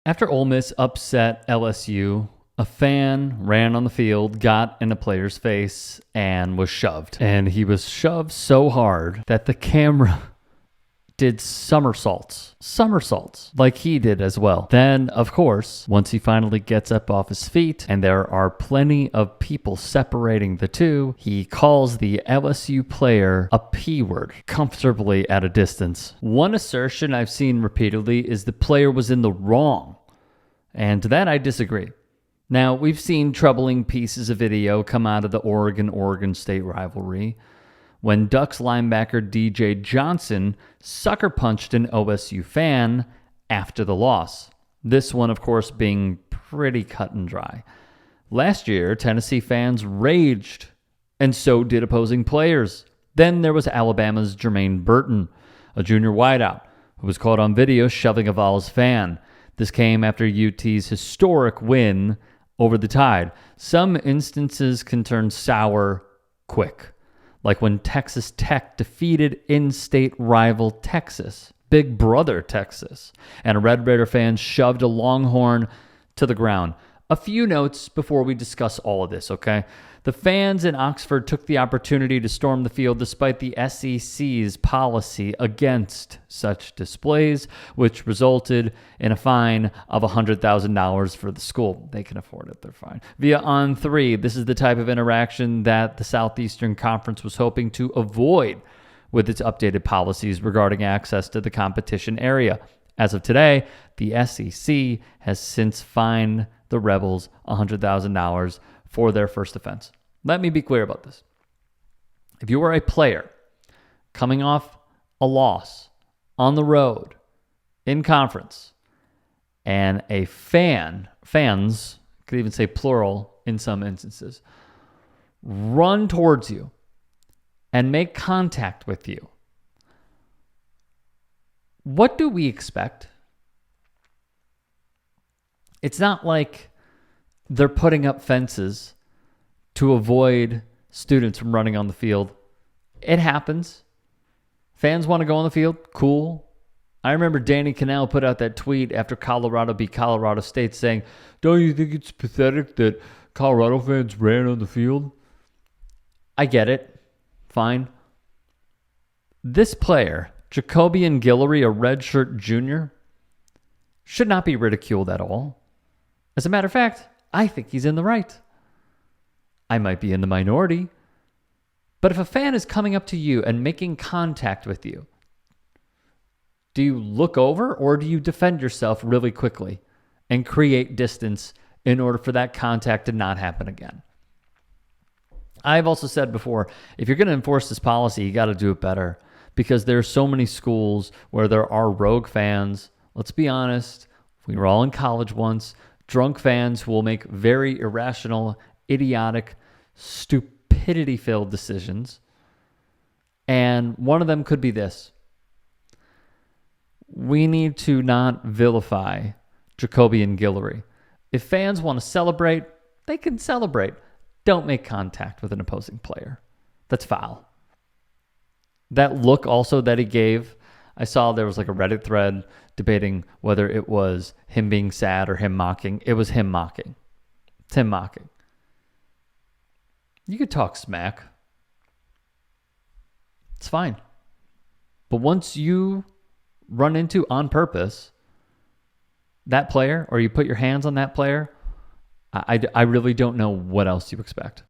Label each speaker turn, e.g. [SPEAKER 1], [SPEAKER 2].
[SPEAKER 1] After Ole Miss upset LSU, a fan ran on the field, got in a player's face, and was shoved. And he was shoved so hard that the camera did somersaults, like he did as well. Then, of course, once he finally gets up off his feet and there are plenty of people separating the two, he calls the LSU player a P word, comfortably at a distance. One assertion I've seen repeatedly is the player was in the wrong, and to that I disagree. Now, we've seen troubling pieces of video come out of the Oregon State rivalry when Ducks linebacker DJ Johnson sucker punched an OSU fan after the loss. This one, of course, being pretty cut and dry. Last year, Tennessee fans raged, and so did opposing players. Then there was Alabama's Jermaine Burton, a junior wideout, who was caught on video shoving a Vols fan. This came after UT's historic win over the Tide. Some instances can turn sour quick, like when Texas Tech defeated in-state rival Texas, Big Brother Texas, and a Red Raider fan shoved a Longhorn to the ground. A few notes before we discuss all of this, okay? The fans in Oxford took the opportunity to storm the field despite the SEC's policy against such displays, which resulted in a fine of $100,000 for the school. They can afford it, they're fine. Via On3, this is the type of interaction that the Southeastern Conference was hoping to avoid with its updated policies regarding access to the competition area. As of today, the SEC has since fined the Rebels $100,000 for their first offense. Let me be clear about this. If you are a player coming off a loss on the road in conference, and a fans, could even say plural in some instances, run towards you and make contact with you, what do we expect? It's not like they're putting up fences to avoid students from running on the field. It happens. Fans want to go on the field. Cool. I remember Danny Cannell put out that tweet after Colorado beat Colorado State saying, "Don't you think it's pathetic that Colorado fans ran on the field?" I get it. Fine. This player, Jacobian Guillory, a redshirt junior, should not be ridiculed at all. As a matter of fact, I think he's in the right. I might be in the minority, but if a fan is coming up to you and making contact with you, do you look over or do you defend yourself really quickly and create distance in order for that contact to not happen again? I've also said before, if you're going to enforce this policy, you got to do it better, because there are so many schools where there are rogue fans. Let's be honest, we were all in college once. Drunk fans who will make very irrational, idiotic, stupidity-filled decisions. And one of them could be this. We need to not vilify Jacobian Guillory. If fans want to celebrate, they can celebrate. Don't make contact with an opposing player. That's foul. That look also that he gave, I saw there was like a Reddit thread debating whether it was him being sad or him mocking. It was him mocking. It's him mocking. You could talk smack. It's fine. But once you run into on purpose that player, or you put your hands on that player, I really don't know what else you expect.